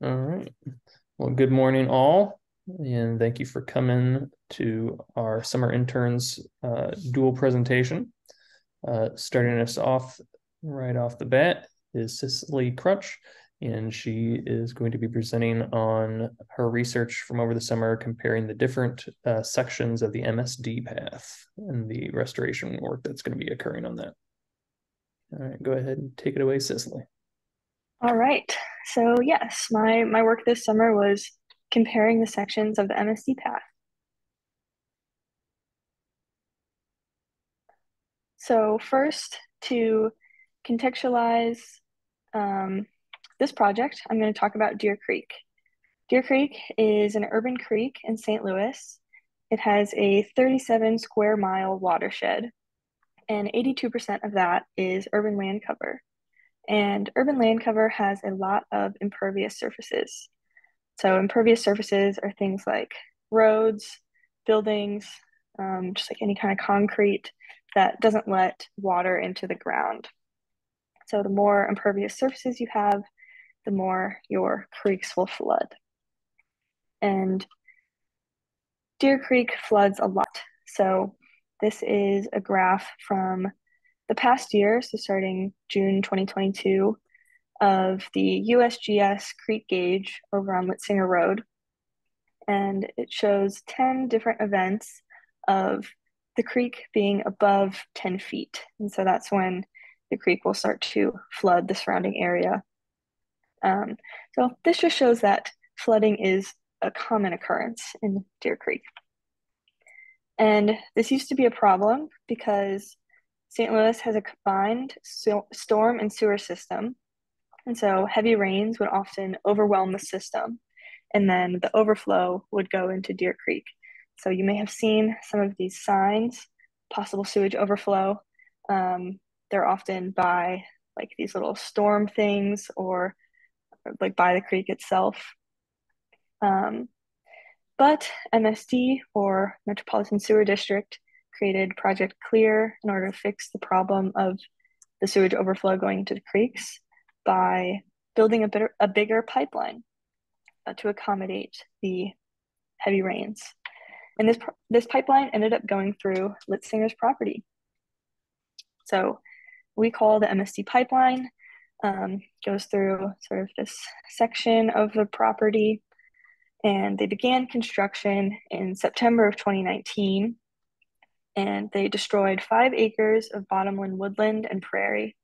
All right. Well, good morning, all, and thank you for coming to our summer interns dual presentation. Starting us off right off the bat is Cicely Krutzch, and she is going to be presenting on her research from over the summer, comparing the different sections of the MSD path and the restoration work that's going to be occurring on that. All right, go ahead and take it away, Cicely. All right. So yes, my work this summer was comparing the sections of the MSD Path. So first, to contextualize this project, I'm going to talk about Deer Creek. Deer Creek is an urban creek in St. Louis. It has a 37 square mile watershed, and 82% of that is urban land cover. And urban land cover has a lot of impervious surfaces. So impervious surfaces are things like roads, buildings, just like any kind of concrete that doesn't let water into the ground. So the more impervious surfaces you have, the more your creeks will flood. And Deer Creek floods a lot. So this is a graph from the past year, so starting June 2022, of the USGS creek gauge over on Litzinger Road. And it shows 10 different events of the creek being above 10 feet. And so that's when the creek will start to flood the surrounding area. So this just shows that flooding is a common occurrence in Deer Creek. And this used to be a problem because St. Louis has a combined storm and sewer system. And so heavy rains would often overwhelm the system, and then the overflow would go into Deer Creek. So you may have seen some of these signs, possible sewage overflow. They're often by like these little storm things or like by the creek itself. But MSD, or Metropolitan Sewer District, created Project Clear in order to fix the problem of the sewage overflow going into the creeks by building a bigger pipeline to accommodate the heavy rains. And this pipeline ended up going through Litzinger's property. So we call the MSD Pipeline, goes through sort of this section of the property, and they began construction in September of 2019, and they destroyed 5 acres of bottomland woodland and prairie.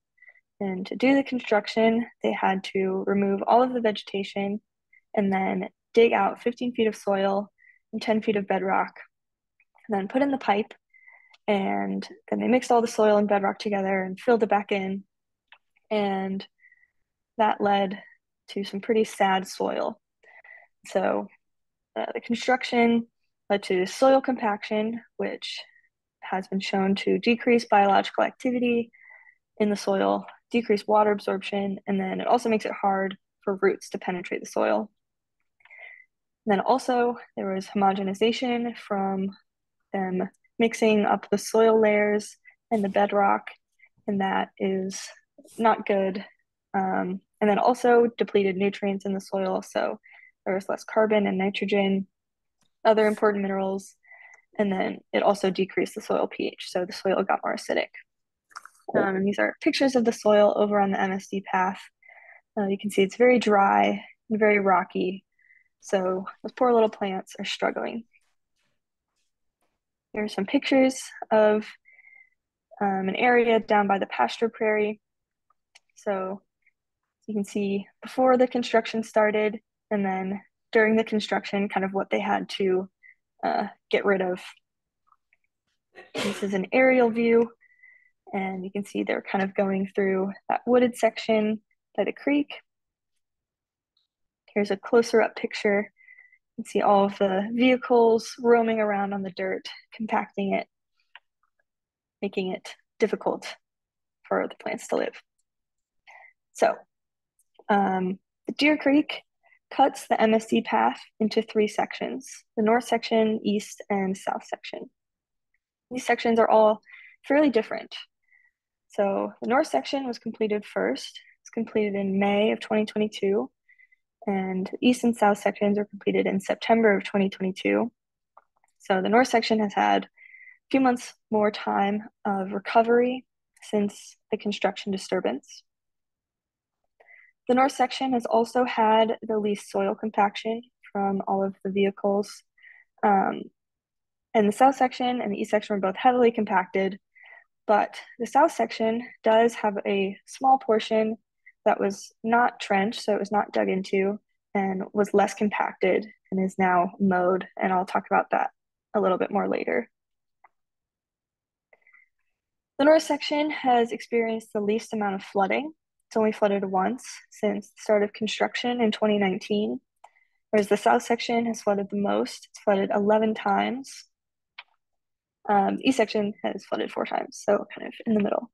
And to do the construction, they had to remove all of the vegetation and then dig out 15 feet of soil and 10 feet of bedrock, and then put in the pipe. And then they mixed all the soil and bedrock together and filled it back in. And that led to some pretty sad soil. So the construction led to soil compaction, which has been shown to decrease biological activity in the soil, decrease water absorption, and then it also makes it hard for roots to penetrate the soil. And then also there was homogenization from them mixing up the soil layers and the bedrock, and that is not good. And then also depleted nutrients in the soil, so there was less carbon and nitrogen, other important minerals, and then it also decreased the soil pH, so the soil got more acidic. And these are pictures of the soil over on the MSD path. You can see it's very dry and very rocky, so those poor little plants are struggling. Here are some pictures of an area down by the pasture prairie. So you can see before the construction started, and then during the construction, kind of what they had to get rid of. This is an aerial view, and you can see they're kind of going through that wooded section by the creek. Here's a closer up picture. You can see all of the vehicles roaming around on the dirt, compacting it, making it difficult for the plants to live. So the Deer Creek cuts the MSD path into 3 sections: the north section, east, and south section. These sections are all fairly different. So the north section was completed first. It's completed in May of 2022. and the east and south sections were completed in September of 2022. So the north section has had a few months more time of recovery since the construction disturbance. The north section has also had the least soil compaction from all of the vehicles. And the south section and the east section were both heavily compacted, but the south section does have a small portion that was not trenched, so it was not dug into, and was less compacted and is now mowed, and I'll talk about that a little bit more later. The north section has experienced the least amount of flooding. It's only flooded once since the start of construction in 2019, whereas the south section has flooded the most. It's flooded 11 times. East section has flooded 4 times, so kind of in the middle.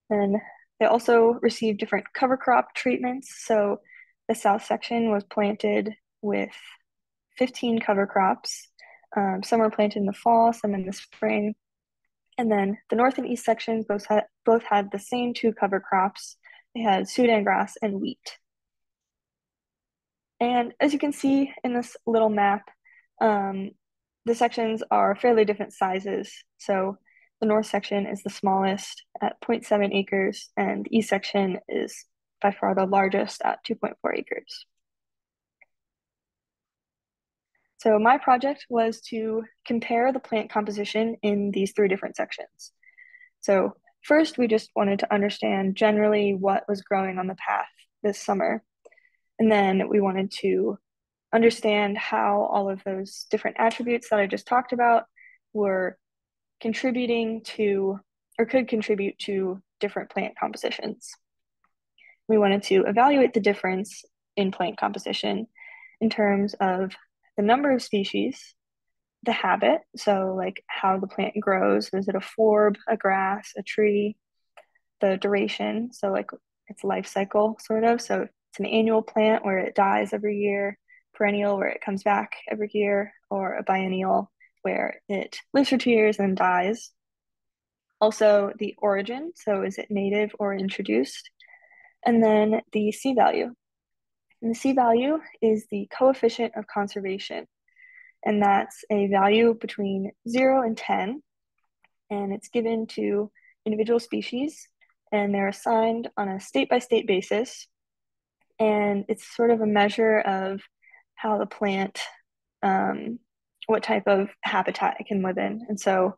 And they also received different cover crop treatments. So the south section was planted with 15 cover crops. Some were planted in the fall, some in the spring. And then the north and east sections both had the same 2 cover crops. They had Sudan grass and wheat. And as you can see in this little map, the sections are fairly different sizes. So the north section is the smallest at 0.7 acres, and the east section is by far the largest at 2.4 acres. So my project was to compare the plant composition in these 3 different sections. So first, we just wanted to understand generally what was growing on the path this summer. And then we wanted to understand how all of those different attributes that I just talked about were contributing to, or could contribute to, different plant compositions. We wanted to evaluate the difference in plant composition in terms of the number of species, the habit, so like how the plant grows, is it a forb, a grass, a tree, the duration, so like its life cycle sort of, so it's an annual plant where it dies every year, perennial where it comes back every year, or a biennial where it lives for 2 years and dies. Also the origin, so is it native or introduced? And then the C value. And the C value is the coefficient of conservation. And that's a value between 0 and 10. And it's given to individual species, and they're assigned on a state-by-state basis. And it's sort of a measure of how the plant, what type of habitat it can live in. And so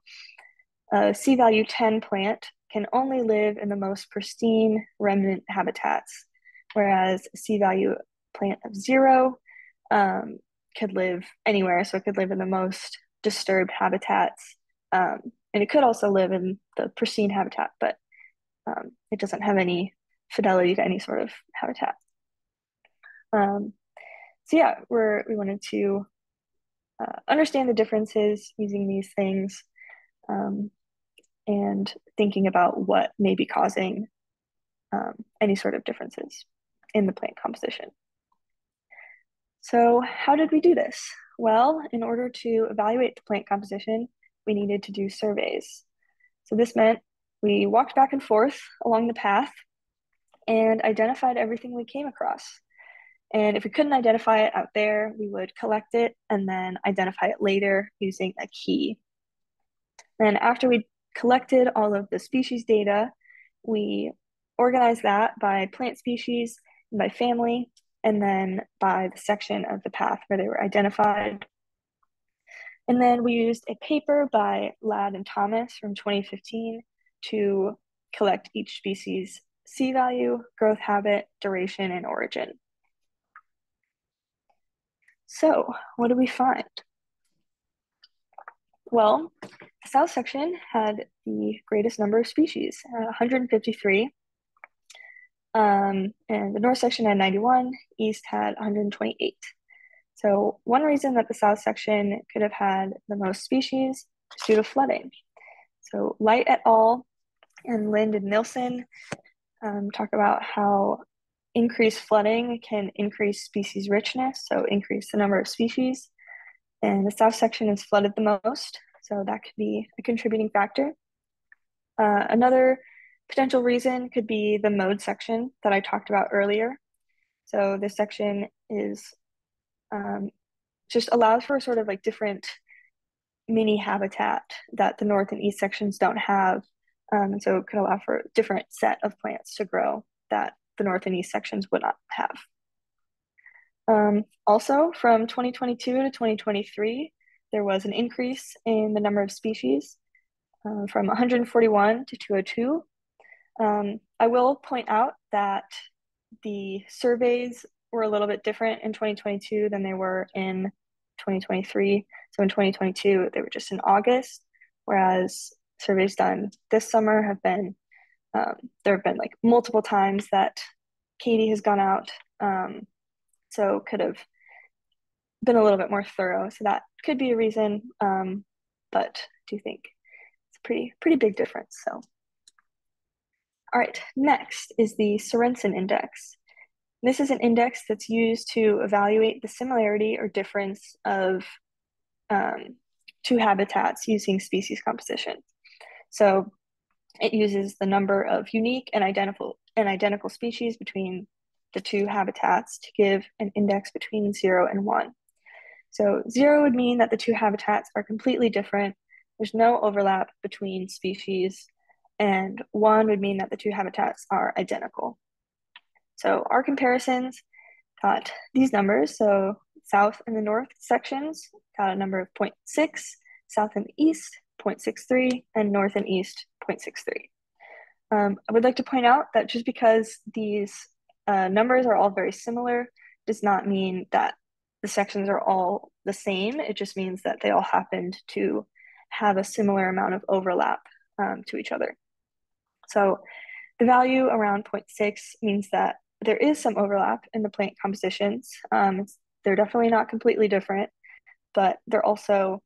a C value 10 plant can only live in the most pristine remnant habitats, whereas a C value plant of 0 could live anywhere. So it could live in the most disturbed habitats. And it could also live in the pristine habitat, but it doesn't have any fidelity to any sort of habitat. So yeah, we wanted to understand the differences using these things, and thinking about what may be causing any sort of differences in the plant composition. So how did we do this? Well, in order to evaluate the plant composition, we needed to do surveys. So this meant we walked back and forth along the path and identified everything we came across. And if we couldn't identify it out there, we would collect it and then identify it later using a key. And after we collected all of the species data, we organized that by plant species and by family, and then by the section of the path where they were identified. And then we used a paper by Ladd and Thomas from 2015 to collect each species' C value, growth habit, duration, and origin. So what did we find? Well, the south section had the greatest number of species, 153. And the north section had 91, east had 128. So one reason that the south section could have had the most species is due to flooding. So Light et al. And Lind and Nilsson talk about how increased flooding can increase species richness, so increase the number of species. And the south section is flooded the most, so that could be a contributing factor. Another potential reason could be the mowed section that I talked about earlier. So this section is just allows for sort of like different mini habitat that the north and east sections don't have. And so it could allow for a different set of plants to grow that the north and east sections would not have. Also, from 2022 to 2023, there was an increase in the number of species from 141 to 202. I will point out that the surveys were a little bit different in 2022 than they were in 2023. So in 2022, they were just in August, whereas surveys done this summer have been, there have been like multiple times that Katie has gone out. So could have been a little bit more thorough. So that could be a reason, but I do think it's a pretty big difference. So, all right, next is the Sorenson index. This is an index that's used to evaluate the similarity or difference of two habitats using species composition. So it uses the number of unique and identical species between the two habitats to give an index between 0 and 1. So 0 would mean that the two habitats are completely different. There's no overlap between species, and 1 would mean that the two habitats are identical. So our comparisons got these numbers. So south and the north sections got a number of 0.6, south and the east 0.63, and north and east 0.63. I would like to point out that just because these numbers are all very similar does not mean that the sections are all the same. It just means that they all happened to have a similar amount of overlap to each other. So the value around 0.6 means that there is some overlap in the plant compositions. They're definitely not completely different, but they're also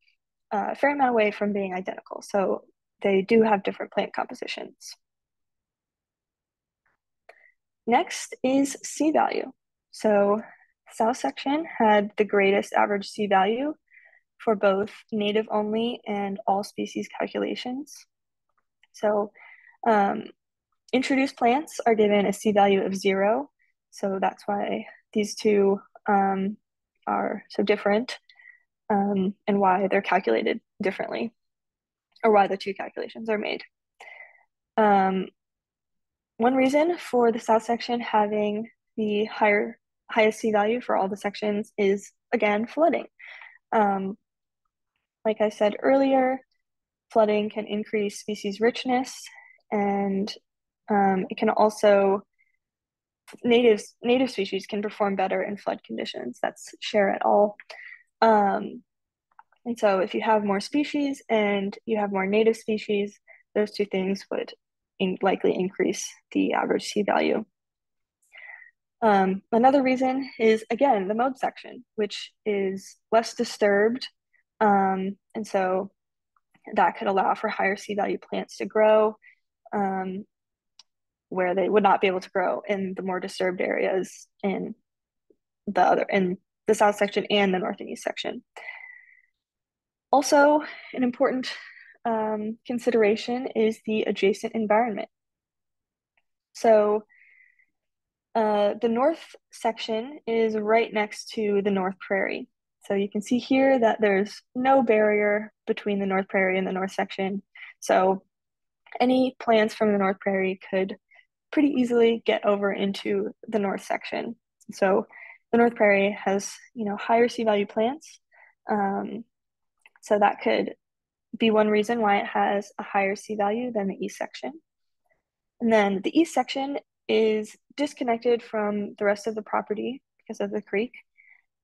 a fair amount away from being identical. So they do have different plant compositions. Next is C value. So south section had the greatest average C value for both native only and all species calculations. So introduced plants are given a C value of 0. So that's why these two are so different and why they're calculated differently, or why the two calculations are made. One reason for the south section having the highest C value for all the sections is, again, flooding. Like I said earlier, flooding can increase species richness, and it can also, native species can perform better in flood conditions. That's Scher et al. And so if you have more species and you have more native species, those two things would likely increase the average C value. Another reason is, again, the mode section, which is less disturbed. And so that could allow for higher C value plants to grow where they would not be able to grow in the more disturbed areas in the south section and the north and east section. Also, an important consideration is the adjacent environment. So the north section is right next to the North Prairie. So you can see here that there's no barrier between the North Prairie and the north section. So any plants from the North Prairie could pretty easily get over into the north section. So the North Prairie has, higher C value plants. So that could be one reason why it has a higher C value than the east section. And then the east section is disconnected from the rest of the property because of the creek.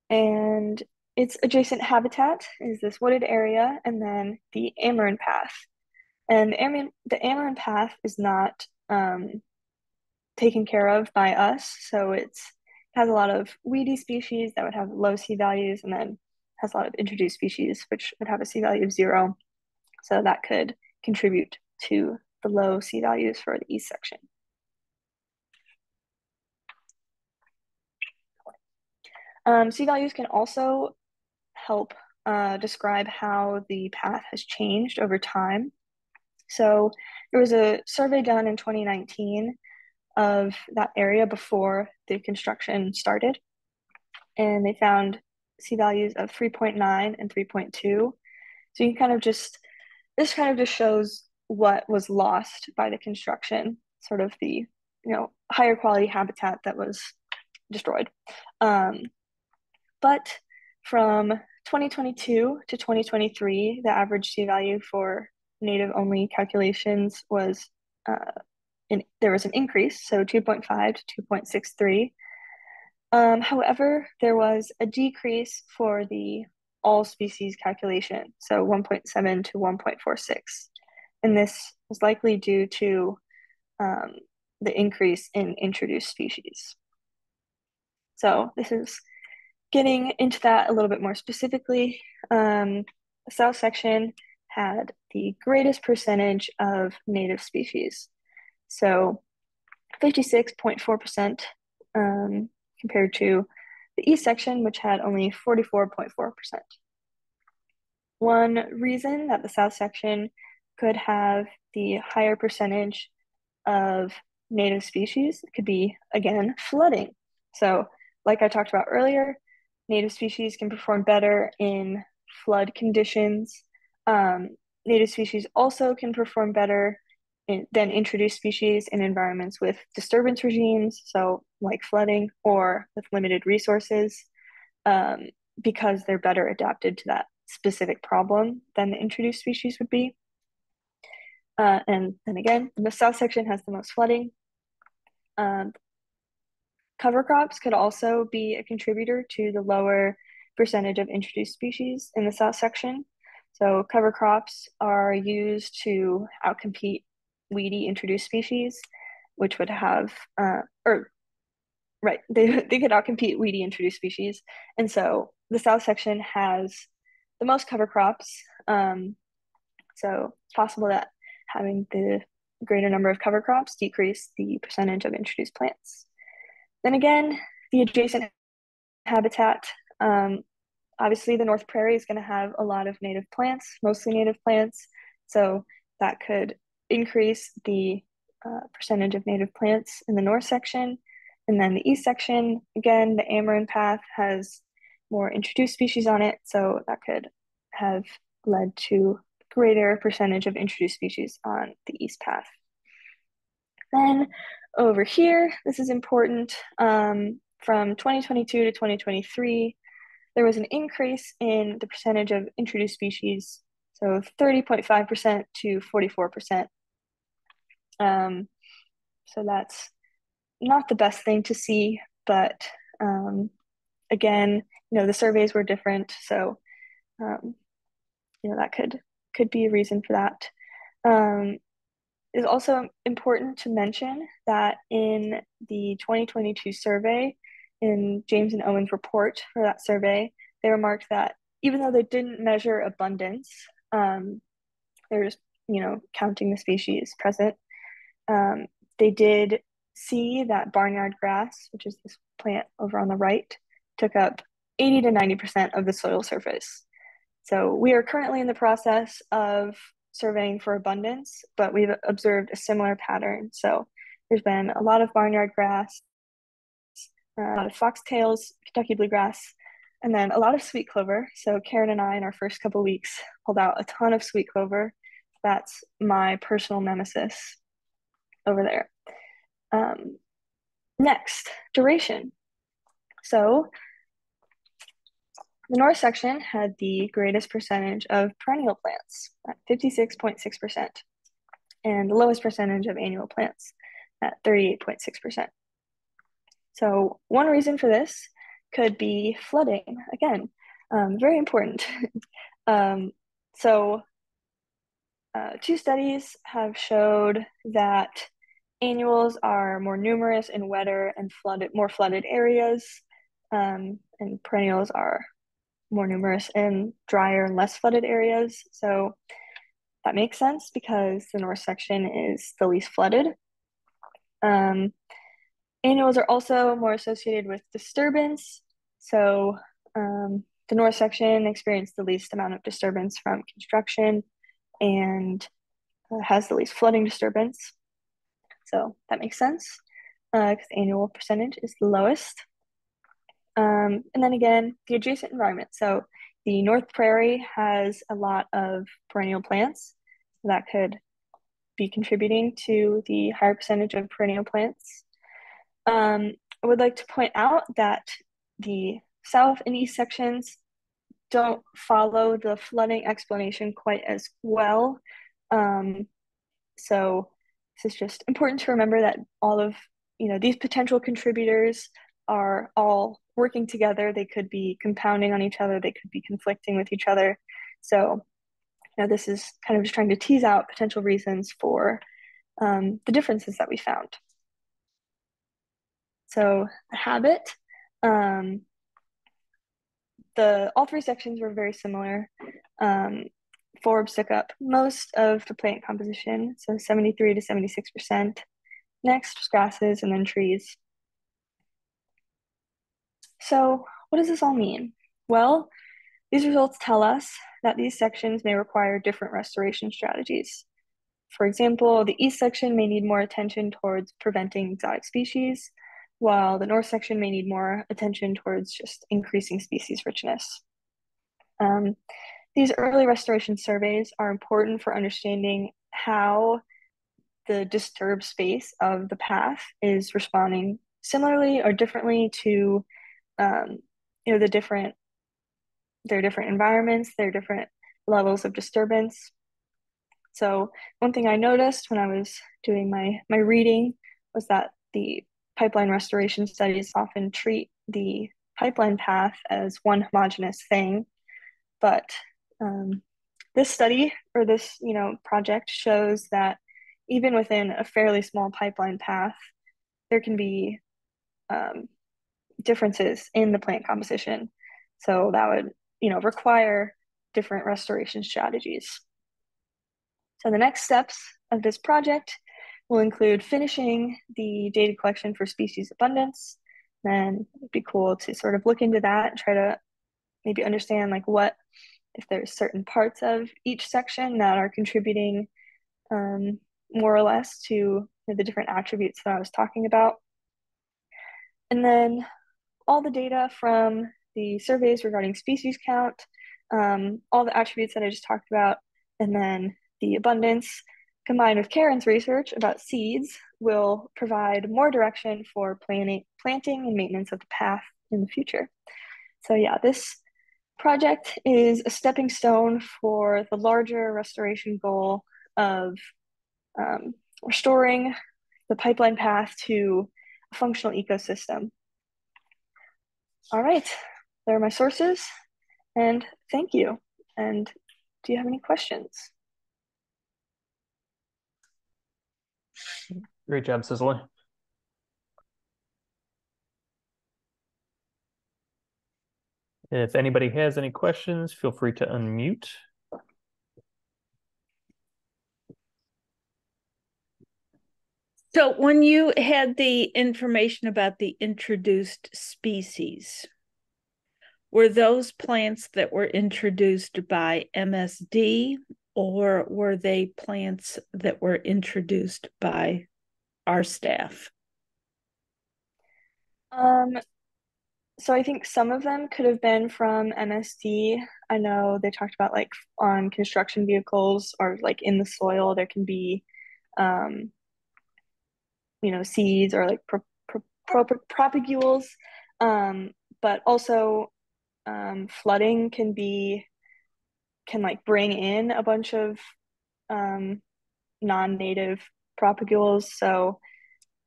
And its adjacent habitat is this wooded area and then the Amarin Path. And the Amarin Path is not taken care of by us. So it has a lot of weedy species that would have low C values, and then has a lot of introduced species, which would have a C value of 0. So that could contribute to the low C values for the east section. C values can also help describe how the path has changed over time. So there was a survey done in 2019 of that area before the construction started. And they found C values of 3.9 and 3.2. So you kind of just, this kind of just shows what was lost by the construction, sort of the, higher quality habitat that was destroyed. But from 2022 to 2023, the average C value for native only calculations was, there was an increase, so 2.5 to 2.63. However, there was a decrease for the all species calculation, so 1.7 to 1.46. And this was likely due to the increase in introduced species. So this is getting into that a little bit more specifically. The south section had the greatest percentage of native species. So 56.4% compared to the east section, which had only 44.4%. One reason that the south section could have the higher percentage of native species could be, again, flooding. So, like I talked about earlier, native species can perform better in flood conditions. Native species also can perform better than introduced species in environments with disturbance regimes, so like flooding, or with limited resources, because they're better adapted to that specific problem than the introduced species would be. And then again, the south section has the most flooding. Cover crops could also be a contributor to the lower percentage of introduced species in the south section. So cover crops are used to outcompete weedy introduced species, which would have, they could outcompete weedy introduced species. And so the south section has the most cover crops. So it's possible that having the greater number of cover crops decrease the percentage of introduced plants. Then again, the adjacent habitat, obviously the North Prairie is going to have a lot of native plants, mostly native plants. So that could increase the percentage of native plants in the north section. And then the east section, again, the Amarin path has more introduced species on it. So that could have led to greater percentage of introduced species on the east path. Then over here, this is important, from 2022 to 2023, there was an increase in the percentage of introduced species, so 30.5% to 44%. So that's not the best thing to see, but again, the surveys were different, so that could be a reason for that. It's also important to mention that in the 2022 survey, in James and Owen's report for that survey, they remarked that even though they didn't measure abundance, they're just, counting the species present, they did see that barnyard grass, which is this plant over on the right, took up 80 to 90% of the soil surface. So we are currently in the process of surveying for abundance, but we've observed a similar pattern. So there's been a lot of barnyard grass, a lot of foxtails, Kentucky bluegrass, and then a lot of sweet clover. So Karen and I, in our first couple weeks, pulled out a ton of sweet clover. That's my personal nemesis over there. Next, duration. So the north section had the greatest percentage of perennial plants at 56.6%, and the lowest percentage of annual plants at 38.6%. So one reason for this could be flooding. Again, very important. Two studies have showed that annuals are more numerous in wetter and more flooded areas, and perennials are more numerous in drier and less flooded areas. So that makes sense because the north section is the least flooded. Annuals are also more associated with disturbance. So the north section experienced the least amount of disturbance from construction and has the least flooding disturbance. So that makes sense. because the annual percentage is the lowest. And then again, the adjacent environment. So the North Prairie has a lot of perennial plants that could be contributing to the higher percentage of perennial plants. I would like to point out that the south and east sections don't follow the flooding explanation quite as well. So this is just important to remember that all of these potential contributors are all working together. They could be compounding on each other. They could be conflicting with each other. So this is kind of just trying to tease out potential reasons for the differences that we found. So the habit, all three sections were very similar. Forbs took up most of the plant composition, so 73 to 76%. Next was grasses and then trees. So what does this all mean? Well, these results tell us that these sections may require different restoration strategies. For example, the east section may need more attention towards preventing exotic species, while the north section may need more attention towards just increasing species richness. These early restoration surveys are important for understanding how the disturbed space of the path is responding similarly or differently to their different environments, their different levels of disturbance. So one thing I noticed when I was doing my reading was that the pipeline restoration studies often treat the pipeline path as one homogeneous thing, but this study or this project shows that even within a fairly small pipeline path, there can be differences in the plant composition. So that would require different restoration strategies. So the next steps of this project will include finishing the data collection for species abundance. Then it'd be cool to sort of look into that and try to maybe understand if there's certain parts of each section that are contributing more or less to the different attributes that I was talking about. And then all the data from the surveys regarding species count, all the attributes that I just talked about, and then the abundance combined with Karen's research about seeds will provide more direction for planting and maintenance of the path in the future. So yeah, this project is a stepping stone for the larger restoration goal of restoring the pipeline path to a functional ecosystem. All right, there are my sources, and thank you. And do you have any questions? Great job, Cicely. If anybody has any questions, feel free to unmute. So when you had the information about the introduced species, were those plants that were introduced by MSD, or were they plants that were introduced by our staff? So I think some of them could have been from MSD. I know they talked about on construction vehicles or in the soil, there can be, seeds or propagules. But also flooding can bring in a bunch of non-native propagules. So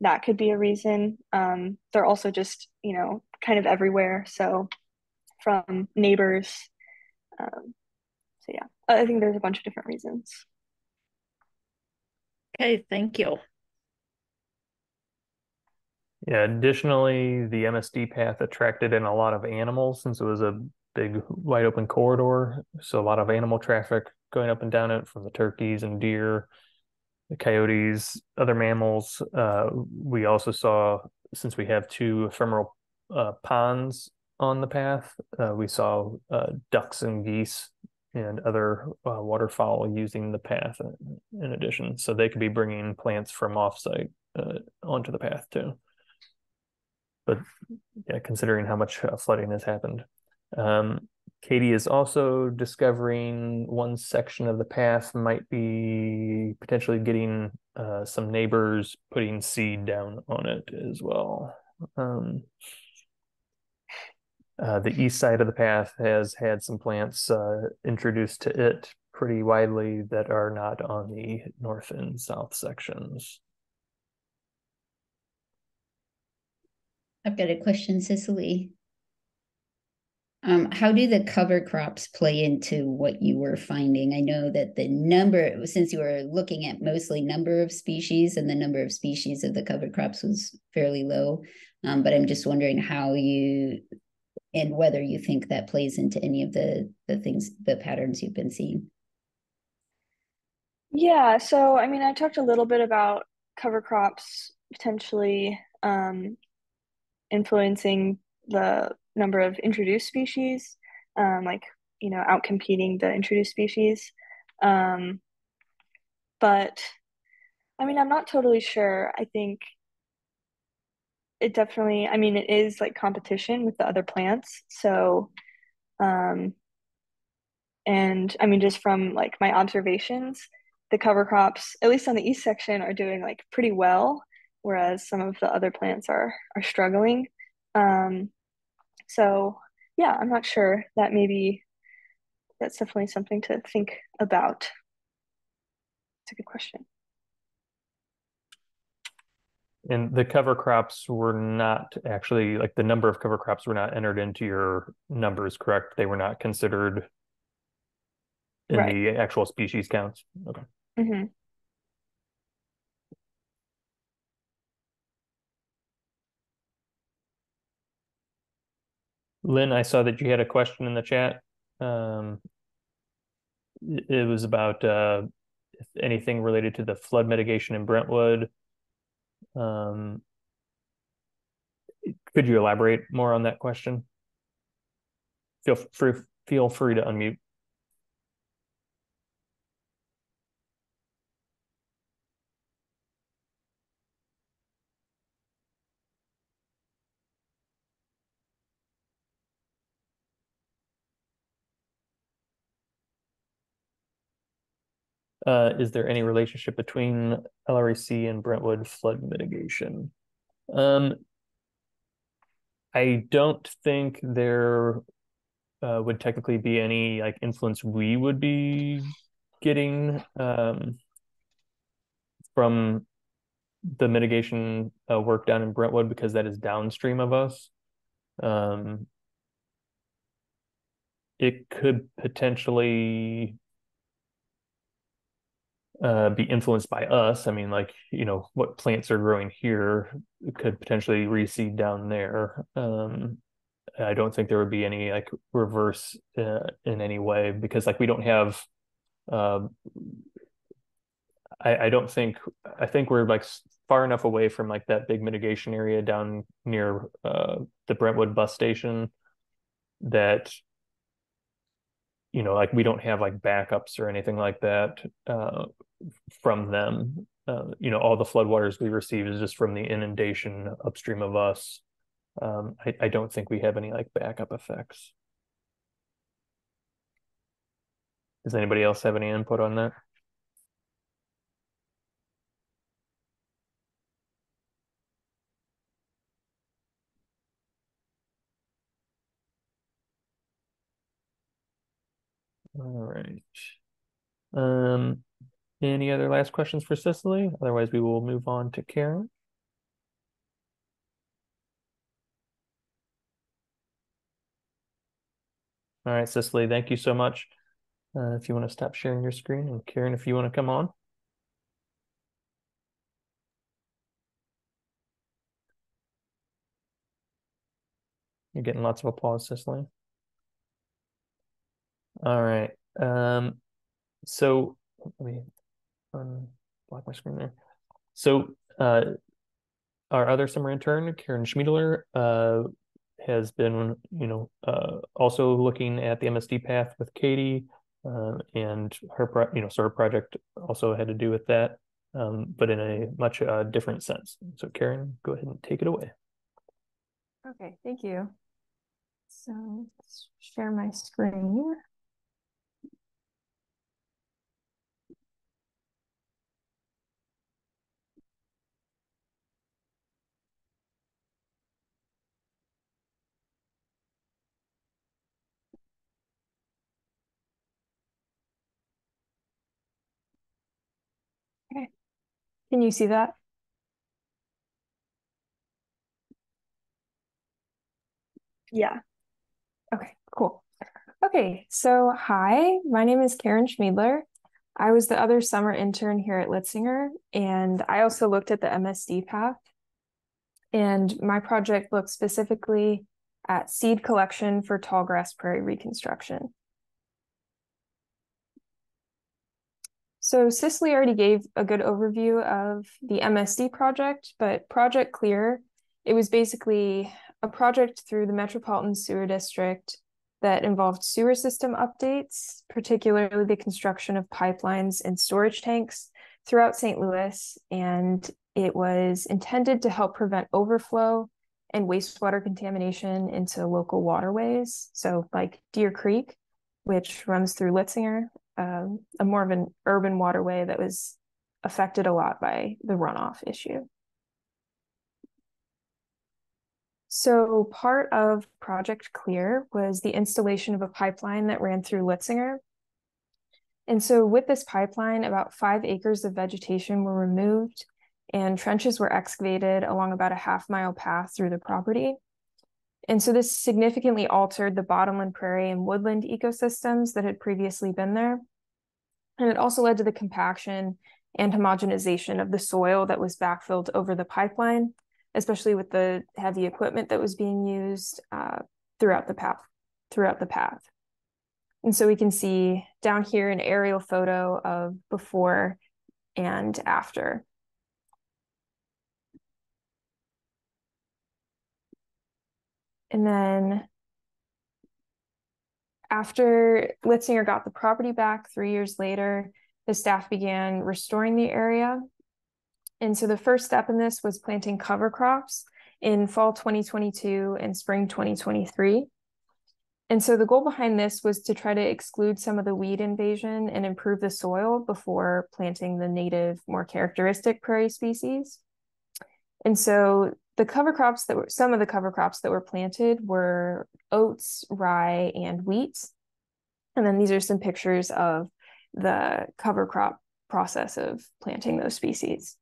that could be a reason. They're also just, kind of everywhere. So from neighbors. So yeah, I think there's a bunch of different reasons. Okay, thank you. Yeah, additionally, the MSD path attracted in a lot of animals since it was a big wide open corridor. So a lot of animal traffic going up and down it from the turkeys and deer, the coyotes, other mammals. We also saw, since we have two ephemeral ponds on the path, we saw ducks and geese and other waterfowl using the path in addition. So they could be bringing plants from offsite onto the path too. but yeah, considering how much flooding has happened. Katie is also discovering one section of the path might be potentially getting some neighbors putting seed down on it as well. The east side of the path has had some plants introduced to it pretty widely that are not on the north and south sections. I've got a question, Cicely. How do the cover crops play into what you were finding? I know that the number, since you were looking at mostly number of species, and the number of species of the cover crops was fairly low, but I'm just wondering how you, and whether you think that plays into any of the things, the patterns you've been seeing. Yeah, so I mean, I talked a little bit about cover crops potentially influencing the number of introduced species, like, outcompeting the introduced species. But I mean, I'm not totally sure. I think it definitely, I mean, it is like competition with the other plants. So, and I mean, just from like my observations, the cover crops, at least on the east section, are doing like pretty well, whereas some of the other plants are struggling. So yeah, I'm not sure. That's definitely something to think about. It's a good question. And the cover crops were not actually, like the number of cover crops were not entered into your numbers, correct? They were not considered in Right. the actual species counts. Okay. Mm-hmm. Lynn, I saw that you had a question in the chat. It was about if anything related to the flood mitigation in Brentwood. Could you elaborate more on that question? Feel free to unmute. Is there any relationship between LREC and Brentwood flood mitigation? I don't think there would technically be any like influence we would be getting from the mitigation work down in Brentwood, because that is downstream of us. It could potentially be influenced by us. I mean, like, what plants are growing here could potentially reseed down there. I don't think there would be any like reverse in any way, because like we don't have I think we're like far enough away from like that big mitigation area down near the Brentwood bus station that like we don't have like backups or anything like that from them. All the floodwaters we receive is just from the inundation upstream of us. I don't think we have any like backup effects. Does anybody else have any input on that? All right. Any other last questions for Cicely? Otherwise, we will move on to Karen. All right, Cicely, thank you so much. If you want to stop sharing your screen, and Karen, if you want to come on. You're getting lots of applause, Cicely. All right. So let me unblock my screen there. So our other summer intern, Karen Schmiedeler, has been, also looking at the MSD path with Katie, and her, so her project also had to do with that, but in a much different sense. So Karen, go ahead and take it away. Okay, thank you. So let's share my screen. Okay, can you see that? Yeah. Okay, cool. Okay, so hi, my name is Karen Schmiedeler. I was the other summer intern here at Litzinger, and I also looked at the MSD path. And my project looked specifically at seed collection for tallgrass prairie reconstruction. So Cicely already gave a good overview of the MSD project, but Project Clear, it was basically a project through the Metropolitan Sewer District that involved sewer system updates, particularly the construction of pipelines and storage tanks throughout St. Louis. And it was intended to help prevent overflow and wastewater contamination into local waterways. So like Deer Creek, which runs through Litzinger, a more of an urban waterway that was affected a lot by the runoff issue. So part of Project Clear was the installation of a pipeline that ran through Litzinger. And so with this pipeline, about 5 acres of vegetation were removed and trenches were excavated along about a half-mile path through the property. And so this significantly altered the bottomland prairie and woodland ecosystems that had previously been there. And it also led to the compaction and homogenization of the soil that was backfilled over the pipeline, especially with the heavy equipment that was being used throughout the path. And so we can see down here an aerial photo of before and after. And then after Litzinger got the property back 3 years later, the staff began restoring the area. And so the first step in this was planting cover crops in fall 2022 and spring 2023. And so the goal behind this was to try to exclude some of the weed invasion and improve the soil before planting the native, more characteristic prairie species. And so some of the cover crops that were planted were oats, rye, and wheat. And then these are some pictures of the cover crop process of planting those species.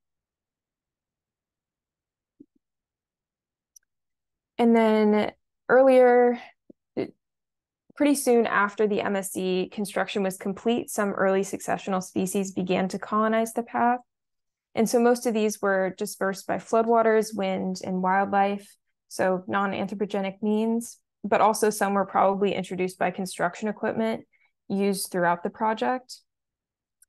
And then pretty soon after the MSD construction was complete, some early successional species began to colonize the path. And so most of these were dispersed by floodwaters, wind, and wildlife, so non-anthropogenic means, but also some were probably introduced by construction equipment used throughout the project.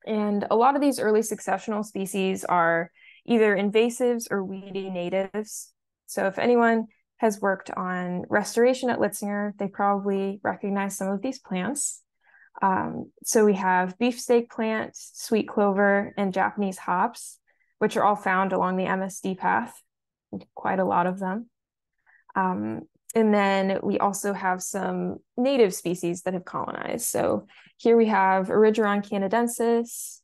And a lot of these early successional species are either invasives or weedy natives. So if anyone has worked on restoration at Litzinger, they probably recognize some of these plants. So we have beefsteak plant, sweet clover, and Japanese hops, which are all found along the MSD path, quite a lot of them. And then we also have some native species that have colonized. So here we have Erigeron canadensis,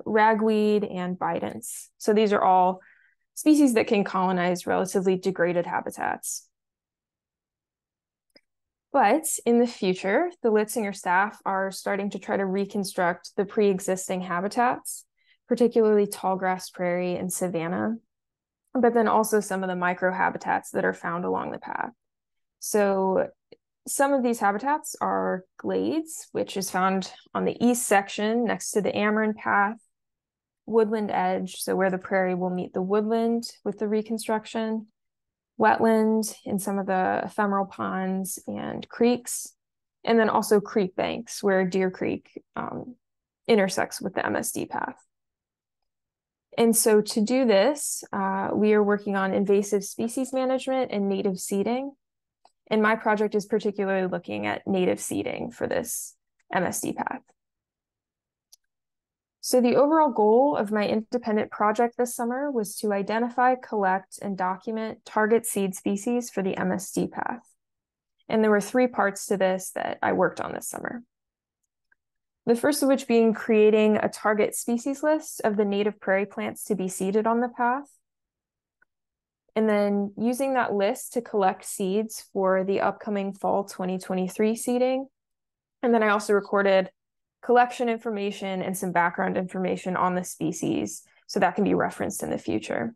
ragweed, and bidens. So these are all species that can colonize relatively degraded habitats. But in the future, the Litzinger staff are starting to try to reconstruct the pre-existing habitats, particularly tallgrass prairie and savanna, but then also some of the microhabitats that are found along the path. So some of these habitats are glades, which is found on the east section next to the Ameren path, woodland edge, so where the prairie will meet the woodland with the reconstruction, wetland in some of the ephemeral ponds and creeks, and then also creek banks where Deer Creek intersects with the MSD path. And so to do this, we are working on invasive species management and native seeding. And my project is particularly looking at native seeding for this MSD path. So the overall goal of my independent project this summer was to identify, collect, and document target seed species for the MSD path. And there were 3 parts to this that I worked on this summer. The first of which being creating a target species list of the native prairie plants to be seeded on the path. And then using that list to collect seeds for the upcoming fall 2023 seeding. And then I also recorded collection information and some background information on the species, so that can be referenced in the future.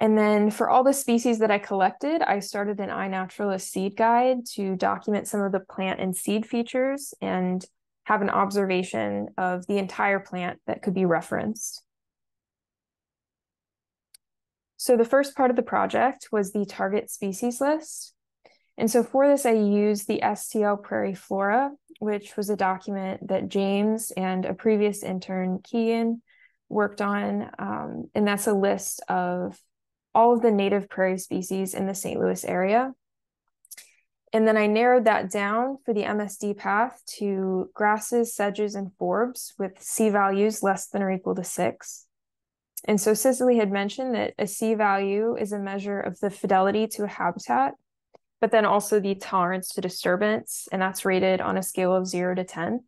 And then for all the species that I collected, I started an iNaturalist seed guide to document some of the plant and seed features and have an observation of the entire plant that could be referenced. So the first part of the project was the target species list. And so for this, I used the STL Prairie Flora, which was a document that James and a previous intern, Keegan, worked on. And that's a list of all of the native prairie species in the St. Louis area. And then I narrowed that down for the MSD path to grasses, sedges, and forbs with C values less than or equal to 6. And so Cicely had mentioned that a C value is a measure of the fidelity to a habitat, but then also the tolerance to disturbance, and that's rated on a scale of 0 to 10.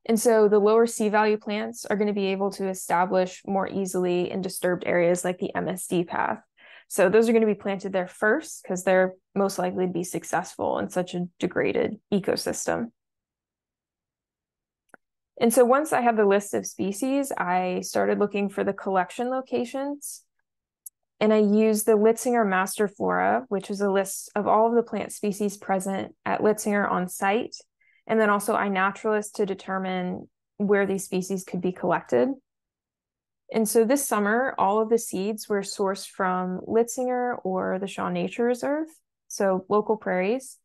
And so the lower C value plants are going to be able to establish more easily in disturbed areas like the MSD path. So those are going to be planted there first because they're most likely to be successful in such a degraded ecosystem. And so once I had the list of species, I started looking for the collection locations. And I used the Litzinger Master Flora, which is a list of all of the plant species present at Litzinger on site, and then also iNaturalist to determine where these species could be collected. And so this summer, all of the seeds were sourced from Litzinger or the Shaw Nature Reserve, so local prairies,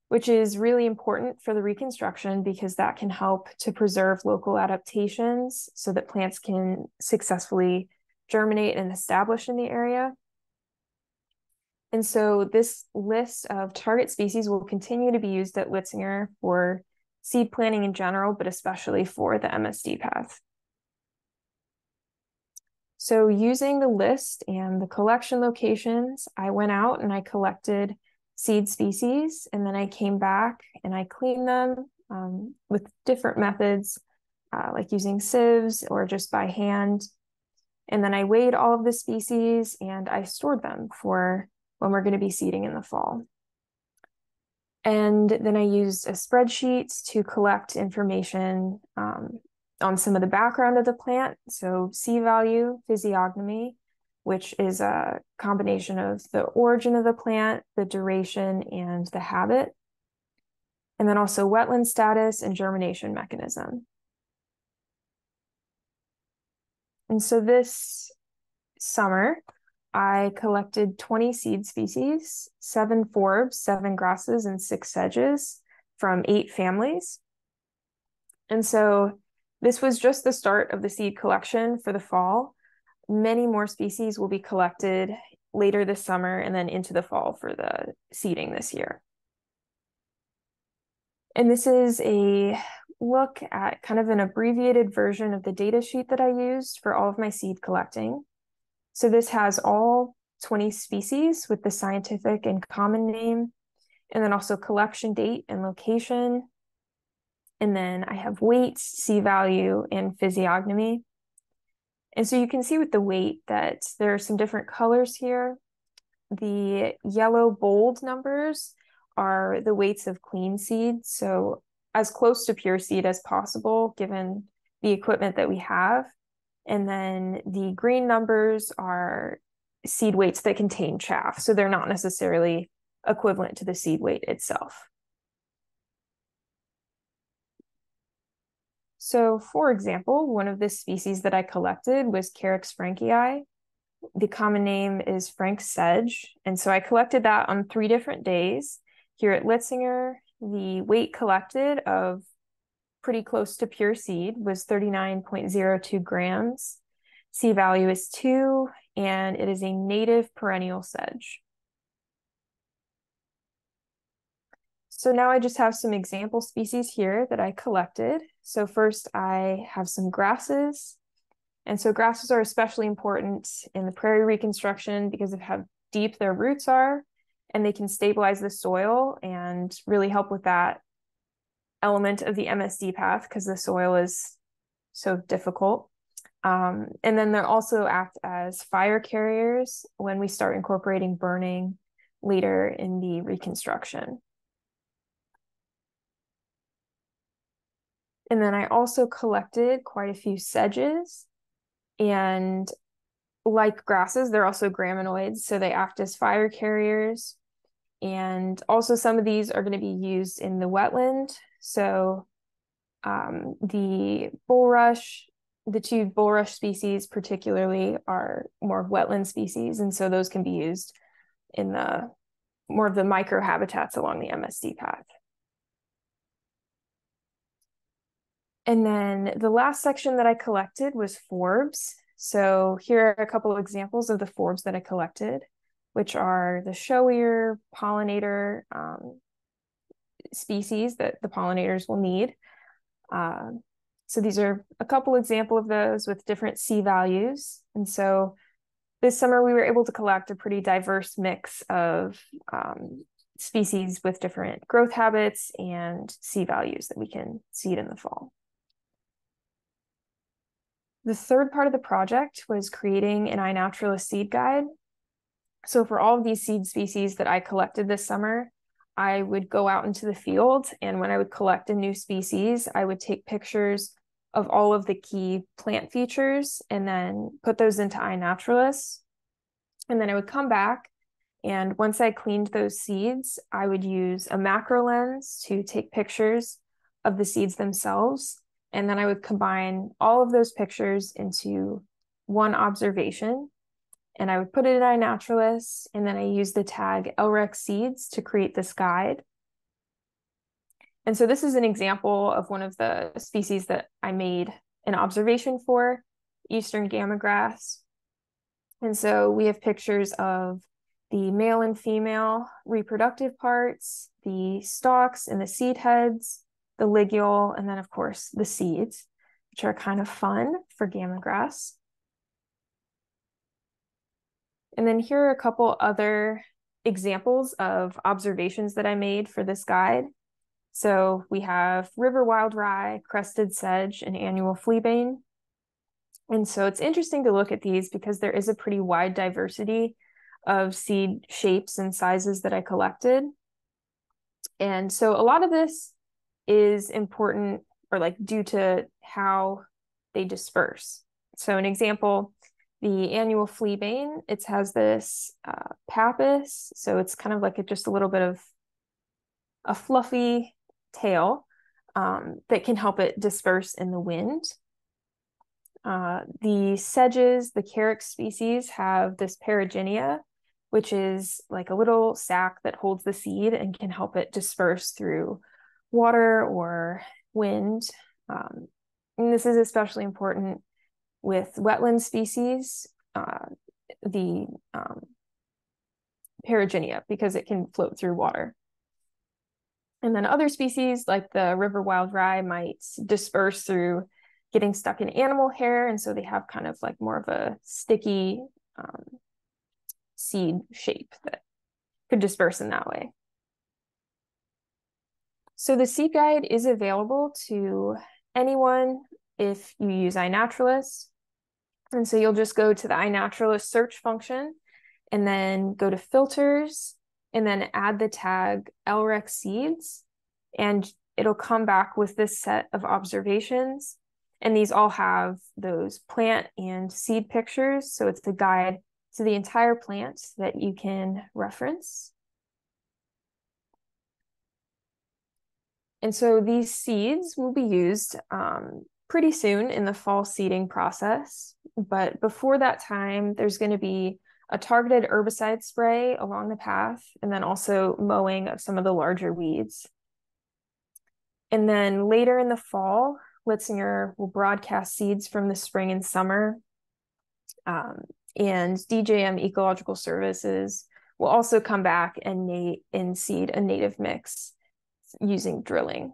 which is really important for the reconstruction because that can help to preserve local adaptations so that plants can successfully germinate and establish in the area. And so this list of target species will continue to be used at Litzinger for seed planting in general, but especially for the MSD path. So using the list and the collection locations, I went out and I collected seed species, and then I came back and I cleaned them with different methods, like using sieves or just by hand. And then I weighed all of the species and I stored them for when we're going to be seeding in the fall. And then I used a spreadsheet to collect information on some of the background of the plant. So C value, physiognomy, which is a combination of the origin of the plant, the duration, and the habit. And then also wetland status and germination mechanism. And so this summer, I collected 20 seed species, 7 forbs, 7 grasses, and 6 sedges from 8 families. And so this was just the start of the seed collection for the fall. Many more species will be collected later this summer and then into the fall for the seeding this year. And this is a look at kind of an abbreviated version of the data sheet that I used for all of my seed collecting. So this has all 20 species with the scientific and common name, and then also collection date and location. And then I have weight, C value, and physiognomy. And so you can see with the weight that there are some different colors here. The yellow bold numbers are the weights of clean seed, so as close to pure seed as possible given the equipment that we have. And then the green numbers are seed weights that contain chaff, so they're not necessarily equivalent to the seed weight itself. So for example, one of the species that I collected was Carex frankii. The common name is Frank sedge, and so I collected that on 3 different days. Here at Litzinger, the weight collected of pretty close to pure seed was 39.02 grams. C value is 2, and it is a native perennial sedge. So now I just have some example species here that I collected. So first I have some grasses. And so grasses are especially important in the prairie reconstruction because of how deep their roots are, and they can stabilize the soil and really help with that element of the MSD path because the soil is so difficult. And then they also act as fire carriers when we start incorporating burning later in the reconstruction. And then I also collected quite a few sedges, and like grasses, they're also graminoids, so they act as fire carriers. And also some of these are going to be used in the wetland. So the bulrush, the two bulrush species particularly are more wetland species, and so those can be used in the more of the microhabitats along the MSD path. And then the last section that I collected was forbs. So here are a couple of examples of the forbs that I collected, which are the showier pollinator species that the pollinators will need. So these are a couple examples of those with different C values. And so this summer we were able to collect a pretty diverse mix of species with different growth habits and C values that we can seed in the fall. The third part of the project was creating an iNaturalist seed guide. So for all of these seed species that I collected this summer, I would go out into the field, and when I would collect a new species, I would take pictures of all of the key plant features and then put those into iNaturalist. And then I would come back, and once I cleaned those seeds, I would use a macro lens to take pictures of the seeds themselves. And then I would combine all of those pictures into one observation, and I would put it in iNaturalist, and then I used the tag LREC seeds to create this guide. And so this is an example of one of the species that I made an observation for, Eastern gamagrass. And so we have pictures of the male and female reproductive parts, the stalks and the seed heads, the ligule, and then of course the seeds, which are kind of fun for gamagrass. And then here are a couple other examples of observations that I made for this guide. So we have river wild rye, crested sedge, and annual fleabane. And so it's interesting to look at these because there is a pretty wide diversity of seed shapes and sizes that I collected. And so a lot of this is important, or like due to how they disperse. So an example, the annual fleabane, it has this pappus, so it's kind of like just a little bit of a fluffy tail that can help it disperse in the wind. The sedges, the carex species, have this perigynia, which is like a little sac that holds the seed and can help it disperse through water or wind. And this is especially important with wetland species, the perigynia, because it can float through water. And then other species like the river wild rye might disperse through getting stuck in animal hair, and so they have kind of like more of a sticky seed shape that could disperse in that way. So the seed guide is available to anyone if you use iNaturalist. And so you'll just go to the iNaturalist search function and then go to filters and then add the tag LREC seeds, and it'll come back with this set of observations. And these all have those plant and seed pictures. So it's a guide to the entire plant that you can reference. And so these seeds will be used pretty soon in the fall seeding process. But before that time, there's going to be a targeted herbicide spray along the path, and then also mowing of some of the larger weeds. And then later in the fall, Litzinger will broadcast seeds from the spring and summer. And DJM Ecological Services will also come back and seed a native mix using drilling.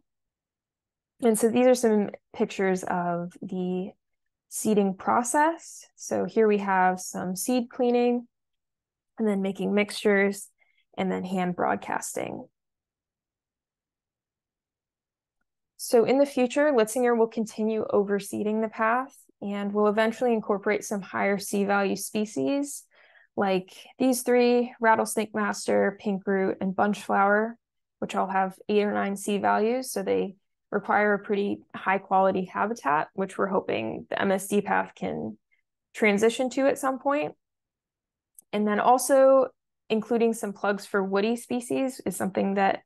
And so these are some pictures of the seeding process. So here we have some seed cleaning, and then making mixtures, and then hand broadcasting. So in the future, Litzinger will continue overseeding the path and will eventually incorporate some higher C value species like these three: rattlesnake master, pinkroot, and bunchflower, which all have 8 or 9 C values. So they require a pretty high quality habitat, which we're hoping the MSD path can transition to at some point. And then also including some plugs for woody species is something that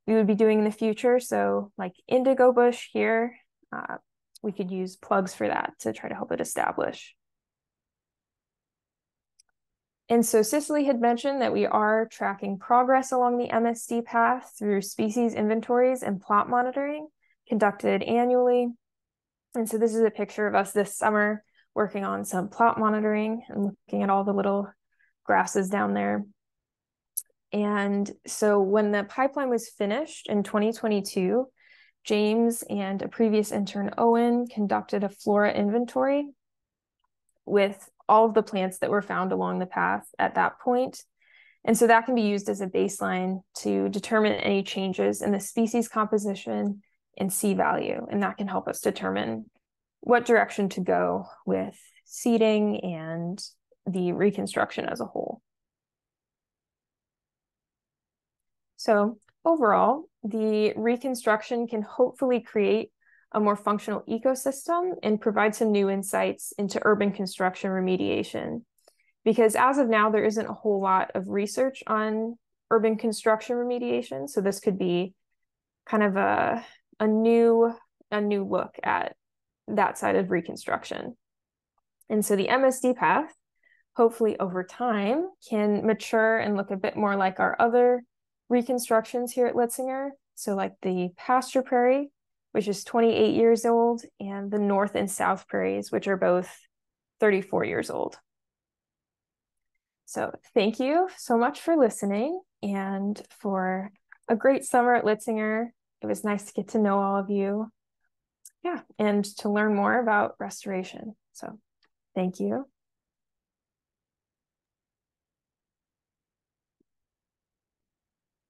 we would be doing in the future. So like indigo bush here, we could use plugs for that to try to help it establish. And so Cicely had mentioned that we are tracking progress along the MSD path through species inventories and plot monitoring conducted annually. And so this is a picture of us this summer working on some plot monitoring and looking at all the little grasses down there. And so when the pipeline was finished in 2022, James and a previous intern, Owen, conducted a flora inventory with all of the plants that were found along the path at that point. And so that can be used as a baseline to determine any changes in the species composition and C value. And that can help us determine what direction to go with seeding and the reconstruction as a whole. So overall, the reconstruction can hopefully create a more functional ecosystem and provide some new insights into urban construction remediation. Because as of now, there isn't a whole lot of research on urban construction remediation. So this could be kind of a new look at that side of reconstruction. And so the MSD path, hopefully over time, can mature and look a bit more like our other reconstructions here at Litzinger. So like the pasture prairie, which is 28 years old, and the north and south prairies, which are both 34 years old. So thank you so much for listening and for a great summer at Litzinger. It was nice to get to know all of you. Yeah, and to learn more about restoration. So thank you.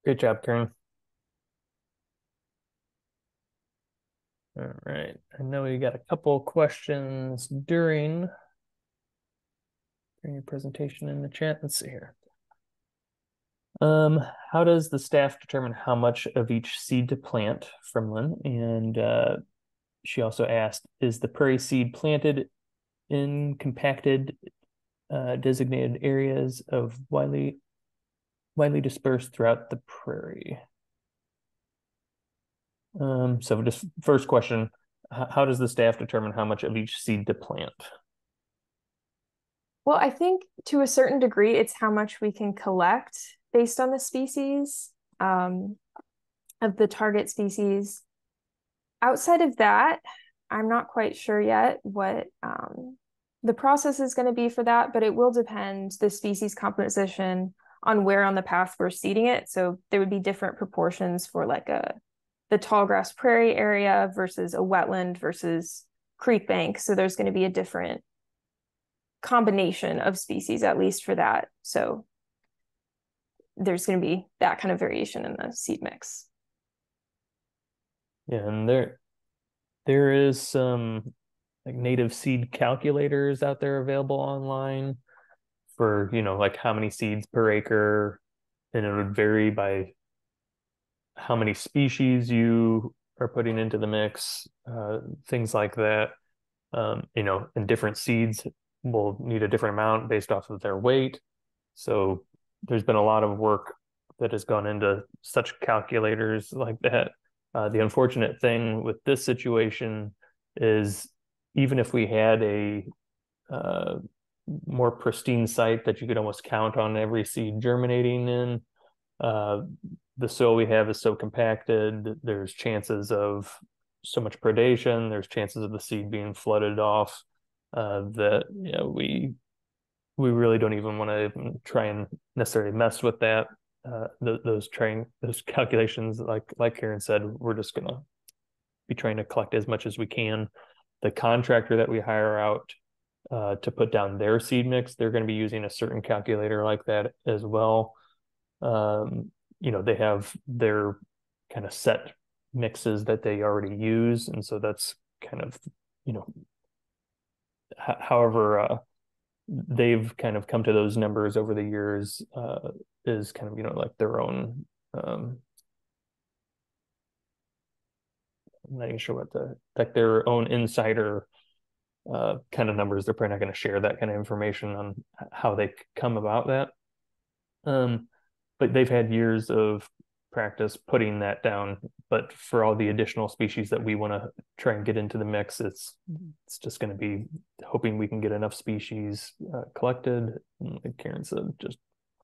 Great job, Karen. All right, I know we got a couple questions during your presentation in the chat. Let's see here. How does the staff determine how much of each seed to plant from Lynn? And she also asked, is the prairie seed planted in compacted designated areas of widely dispersed throughout the prairie? So just first question, how does the staff determine how much of each seed to plant? Well, I think to a certain degree, it's how much we can collect based on the species of the target species. Outside of that, I'm not quite sure yet what the process is going to be for that, but it will depend the species composition on where on the path we're seeding it. So there would be different proportions for like the tall grass prairie area versus a wetland versus creek bank. So there's going to be a different combination of species, at least for that. So there's going to be that kind of variation in the seed mix. Yeah, and there is some like native seed calculators out there available online for, you know, like how many seeds per acre, and it would vary by how many species you are putting into the mix, things like that. You know, and different seeds will need a different amount based off of their weight. So there's been a lot of work that has gone into such calculators like that. The unfortunate thing with this situation is even if we had a more pristine site that you could almost count on every seed germinating in, the soil we have is so compacted, there's chances of so much predation, there's chances of the seed being flooded off, that, you know, we really don't even want to try and necessarily mess with that. those calculations, like Karen said, we're just gonna be trying to collect as much as we can. The contractor that we hire out to put down their seed mix, they're going to be using a certain calculator like that as well. They have their kind of set mixes that they already use, and so that's kind of, however they've kind of come to those numbers over the years is kind of, like their own, I'm not even sure what their own insider kind of numbers. They're probably not going to share that kind of information on how they come about that. But they've had years of practice putting that down. But for all the additional species that we want to try and get into the mix, it's just going to be hoping we can get enough species collected. And like Karen said, just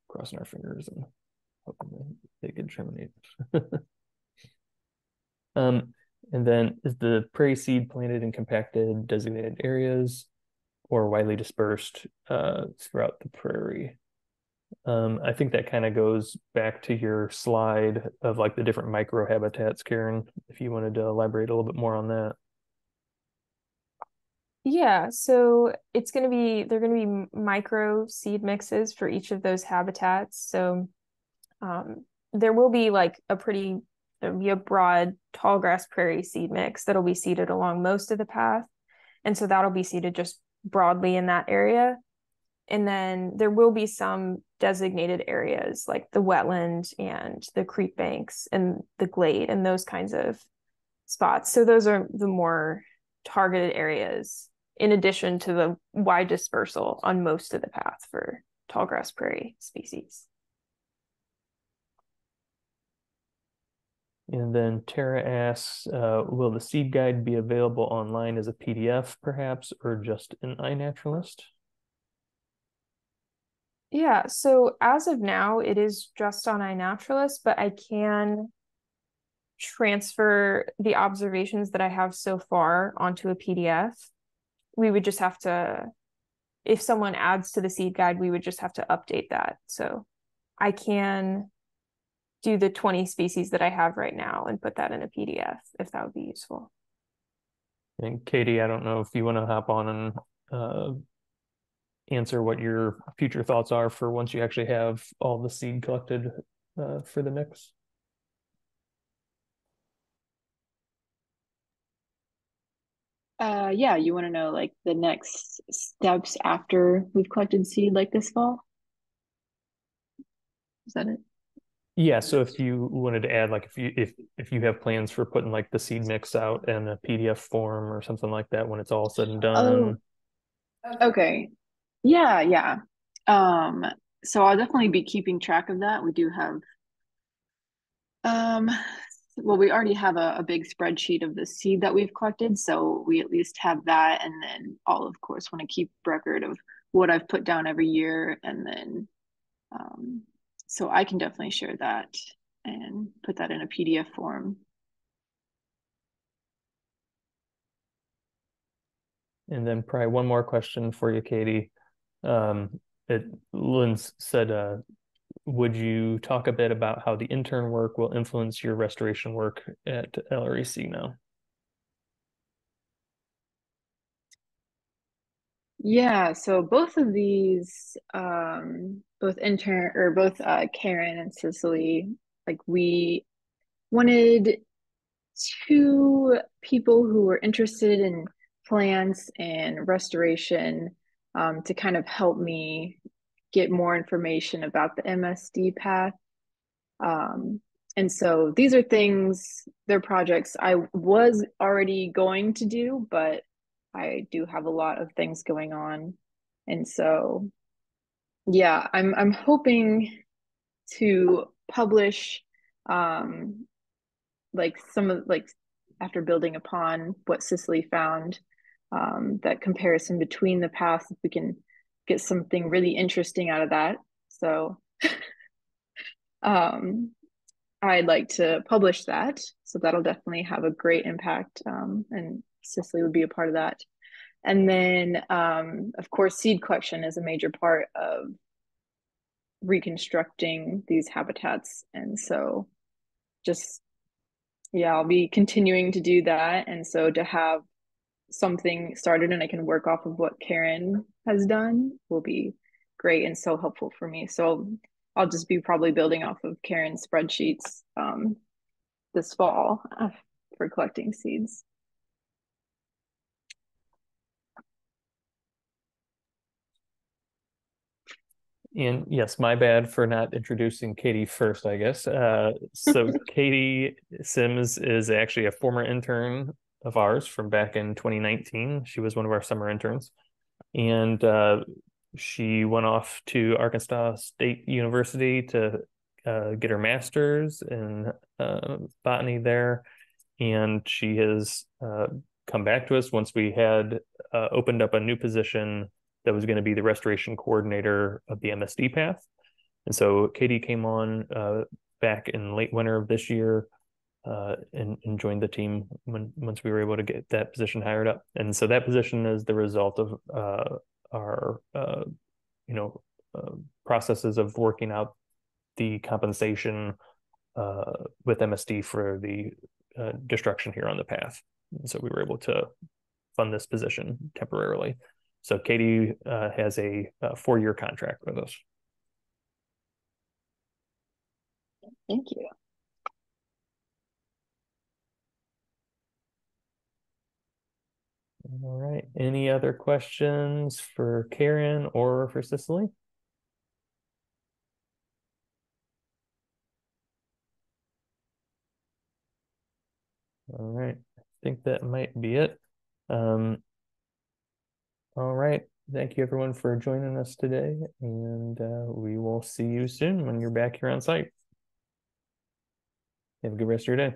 crossing our fingers and hoping they can germinate. And then, is the prairie seed planted in compacted designated areas or widely dispersed throughout the prairie? I think that kind of goes back to your slide of like the different microhabitats, Karen, if you wanted to elaborate a little bit more on that. Yeah, so they're going to be micro seed mixes for each of those habitats. So there will be like there'll be a broad tall grass prairie seed mix that'll be seeded along most of the path. And so that'll be seeded just broadly in that area. And then there will be some designated areas like the wetland and the creek banks and the glade and those kinds of spots. So those are the more targeted areas in addition to the wide dispersal on most of the path for tallgrass prairie species. And then Tara asks, will the seed guide be available online as a PDF perhaps, or just in iNaturalist? Yeah, so as of now, it is just on iNaturalist, but I can transfer the observations that I have so far onto a PDF. We would just have to, if someone adds to the seed guide, we would just have to update that. So I can do the 20 species that I have right now and put that in a PDF if that would be useful. And Katie, I don't know if you want to hop on and answer what your future thoughts are for once you actually have all the seed collected for the mix. Yeah, you want to know like the next steps after we've collected seed like this fall? Is that it? Yeah, so if you wanted to add, like if you have plans for putting like the seed mix out in a PDF form or something like that when it's all said and done. Oh, okay. Yeah. So I'll definitely be keeping track of that. We do have well, we already have a big spreadsheet of the seed that we've collected, so we at least have that, and then I'll of course want to keep record of what I've put down every year, and then so I can definitely share that and put that in a PDF form. And then probably one more question for you, Katie. Lynn said, would you talk a bit about how the intern work will influence your restoration work at LREC now? Yeah, so both of these, both Karen and Cicely, like we wanted two people who were interested in plants and restoration to kind of help me get more information about the MSD path. And so these are they're projects I was already going to do, but I do have a lot of things going on. And so, yeah, I'm hoping to publish like after building upon what Cicely found, that comparison between the paths, if we can get something really interesting out of that. So I'd like to publish that. So that'll definitely have a great impact. And Cicely would be a part of that. And then, of course, seed collection is a major part of reconstructing these habitats. And so just, yeah, I'll be continuing to do that. And so to have something started and I can work off of what Karen has done will be great and so helpful for me. So I'll just be probably building off of Karen's spreadsheets this fall for collecting seeds. And yes, my bad for not introducing Katie first, I guess. So Katie Sims is actually a former intern of ours from back in 2019. She was one of our summer interns. And she went off to Arkansas State University to get her master's in botany there. And she has come back to us once we had opened up a new position that was going to be the restoration coordinator of the MSD Path. And so Katie came on back in late winter of this year and joined the team once we were able to get that position hired up. And so that position is the result of our processes of working out the compensation with MSD for the destruction here on the path. And so we were able to fund this position temporarily. So Katie has a 4-year contract with us. Thank you. All right. Any other questions for Karen or for Cicely? All right. I think that might be it. All right. Thank you everyone for joining us today, and we will see you soon when you're back here on site. Have a good rest of your day.